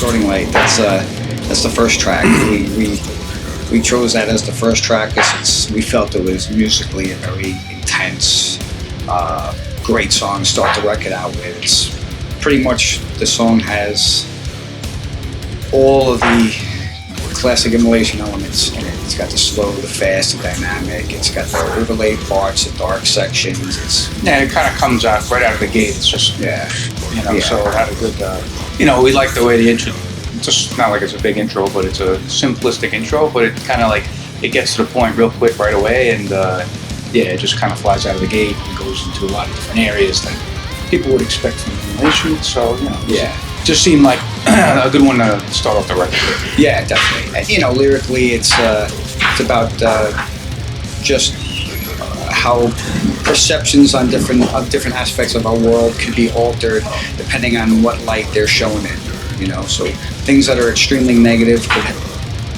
Starting Light. That's the first track. We chose that as the first track because we felt it was musically a very intense, great song to start the record out with. It's pretty much, the song has all of the classic Immolation elements in it. It's got the slow, the fast, the dynamic. It's got the overlay parts, the dark sections. It kind of comes out right out of the gate. It's just so it had a good. We like the way the intro. It's just not like it's a big intro, but it's a simplistic intro. But it kind of it gets to the point real quick right away, and it just kind of flies out of the gate and goes into a lot of different areas that people would expect from Immolation. So just seemed like a good one to start off the record with. Yeah, definitely. And, lyrically, it's about just how perceptions on different aspects of our world could be altered depending on what light they're shown in. So things that are extremely negative could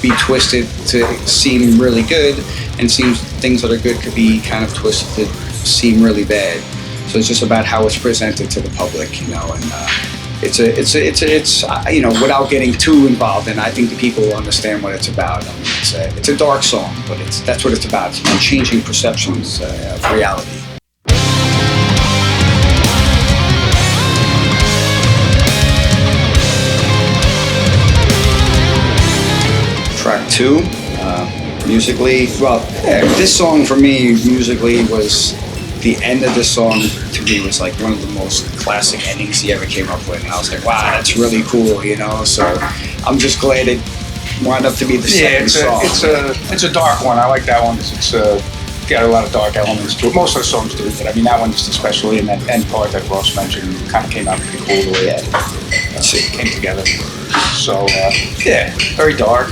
be twisted to seem really good, and things that are good could be kind of twisted to seem really bad. So it's just about how it's presented to the public, and it's without getting too involved, and I think the people will understand what it's about. I mean, it's a dark song, but that's what it's about. It's about changing perceptions of reality. Track 2, musically, this song for me musically was, the end of this song to me was like one of the most classic endings he ever came up with, and I was like, wow, that's really cool, So I'm just glad it wound up to be the second song. It's a dark one. I like that one. It's got a lot of dark elements to it. Most of the songs do, but I mean that one just especially, in that end part that Ross mentioned, kind of came out pretty cool the way it came together. So very dark,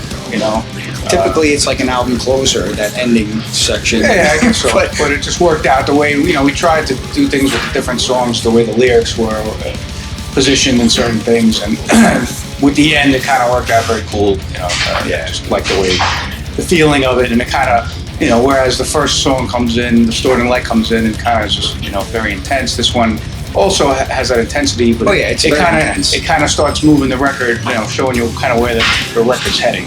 Typically, it's like an album closer, that ending section. Yeah, I guess so. but it just worked out the way, we tried to do things with different songs, the way the lyrics were positioned in certain things, and with the end, it kind of worked out very cool, just like the way, the feeling of it, and it kind of, whereas the first song comes in, the Starting Light comes in, and kind of is just, very intense. This one also has that intensity, but it kind of starts moving the record, showing you kind of where the record's heading.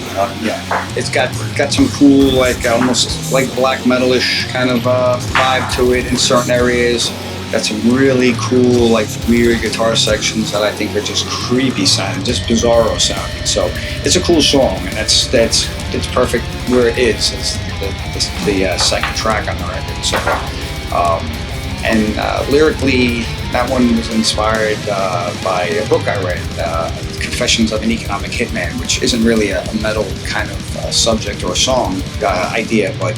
It's got some cool, almost like black metal-ish kind of vibe to it in certain areas. Got some really cool, weird guitar sections that I think are just creepy sounding, just bizarro sounding. So it's a cool song, and it's perfect where it is. It's the second track on the record. So. Lyrically, that one was inspired by a book I read, Confessions of an Economic Hitman, which isn't really a metal kind of subject or song idea, but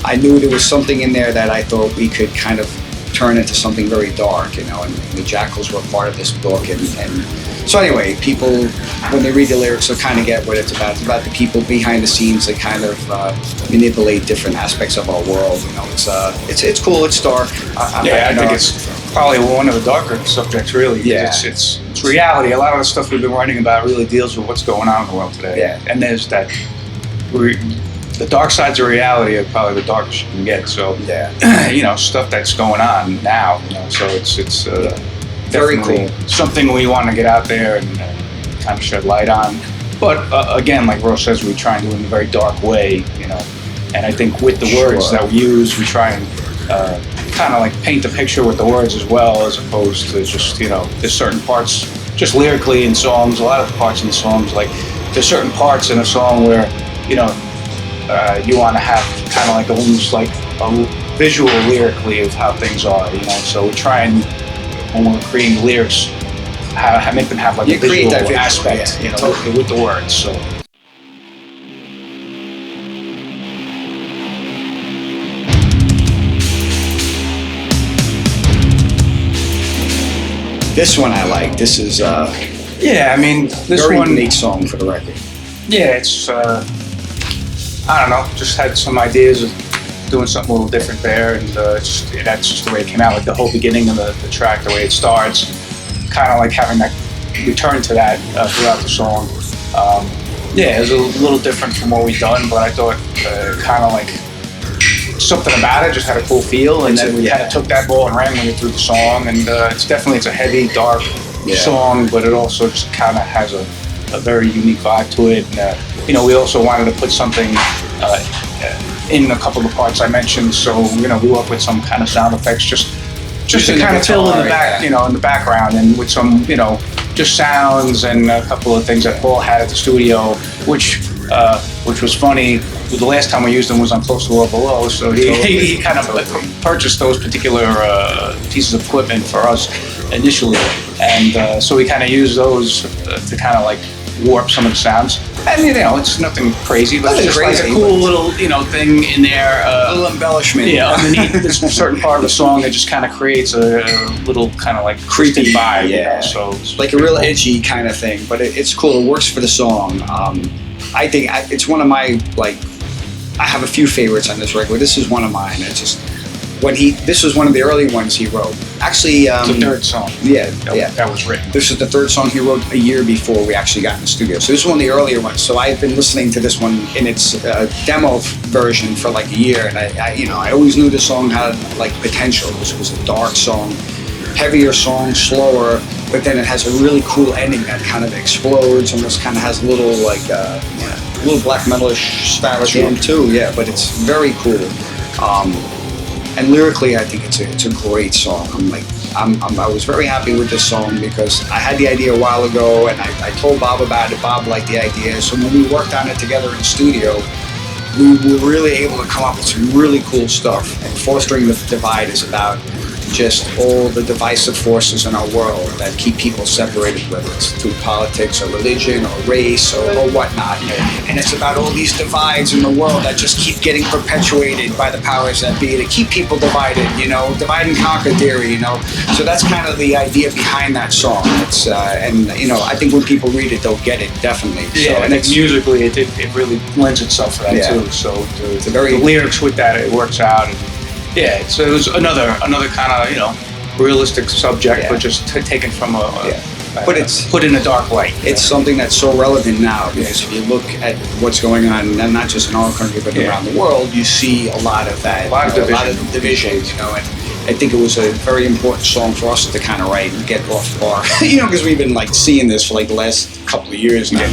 I knew there was something in there that I thought we could kind of turn into something very dark, and the Jackals were part of this book, and so anyway, people, when they read the lyrics, they'll kind of get what it's about. It's about the people behind the scenes that kind of manipulate different aspects of our world. It's cool. It's dark. I think it's probably one of the darker subjects, really. Yeah, it's reality. A lot of the stuff we've been writing about really deals with what's going on in the world today. Yeah, and there's that. The dark sides of reality are probably the darkest you can get. So stuff that's going on now. So it's. Very cool. Something we want to get out there and kind of shed light on. But again, like Ross says, we try and do it in a very dark way, And I think with the words that we use, we try and kind of paint the picture with the words as well, as opposed to just, there's certain parts, just lyrically in songs, a lot of the parts in the songs, there's certain parts in a song where, you want to have kind of almost a visual lyrically of how things are, So we try and, when we're creating lyrics, make them have a visual aspect, with the words. So. This one I like. This is this very one, unique song for the record. Yeah, it's I don't know, just had some ideas of doing something a little different there, and that's just the way it came out. The whole beginning of the track, the way it starts, kind of having that return to that throughout the song. It was a little different from what we've done, but I thought kind of something about it just had a cool feel, and then we kind of took that ball and ran with it through the song. And it's a heavy, dark song, but it also just kind of has a very unique vibe to it. And, you know, we also wanted to put something in a couple of the parts I mentioned. So, you know, we work with some kind of sound effects just to kind of fill in the back, you know, in the background, and with some, you know, just sounds and a couple of things that Paul had at the studio, which was funny. The last time we used them was on Close to Or Below, so he kind of purchased those particular pieces of equipment for us initially, and so we kind of used those to kind of like warp some of the sounds. And you know, it's nothing crazy, but it's just like a cool little, you know, thing in there. A little embellishment. Yeah, underneath this certain part of the song that just kind of creates a little kind of like creepy vibe. Yeah, you know? So it's like a real edgy kind of thing, but it's cool. It works for the song. I think it's one of my, like, I have a few favorites on this record. This is one of mine. It's just this was one of the early ones he wrote. Actually, the third song. Yeah, that was written. This is the third song he wrote a year before we actually got in the studio. So this is one of the earlier ones. So I've been listening to this one in its demo version for like a year, and I always knew this song had like potential. This was a dark song, heavier song, slower, but then it has a really cool ending that kind of explodes, almost kind of has a little like little black metalish style at the end too. Yeah, but it's very cool. And lyrically, I think it's a great song. I was very happy with this song because I had the idea a while ago, and I told Bob about it. Bob liked the idea, so when we worked on it together in the studio, we were really able to come up with some really cool stuff. And Fostering the Divide is about just all the divisive forces in our world that keep people separated, whether it's through politics or religion or race or whatnot. And it's about all these divides in the world that just keep getting perpetuated by the powers that be to keep people divided, you know, divide and conquer theory, you know. So that's kind of the idea behind that song. It's and you know, I think when people read it, they'll get it, definitely. Yeah, so, and it's musically, it really lends itself to that too. So the lyrics with that, it works out. And, yeah, so it was another kind of, you know, realistic subject, but just taken from but it's put in a dark light. It's something that's so relevant now because if you look at what's going on, and not just in our country but around the world, you see a lot of that, a lot of divisions, you know. And I think it was a very important song for us to kind of write and get off our, you know, because we've been like seeing this for like the last couple of years now.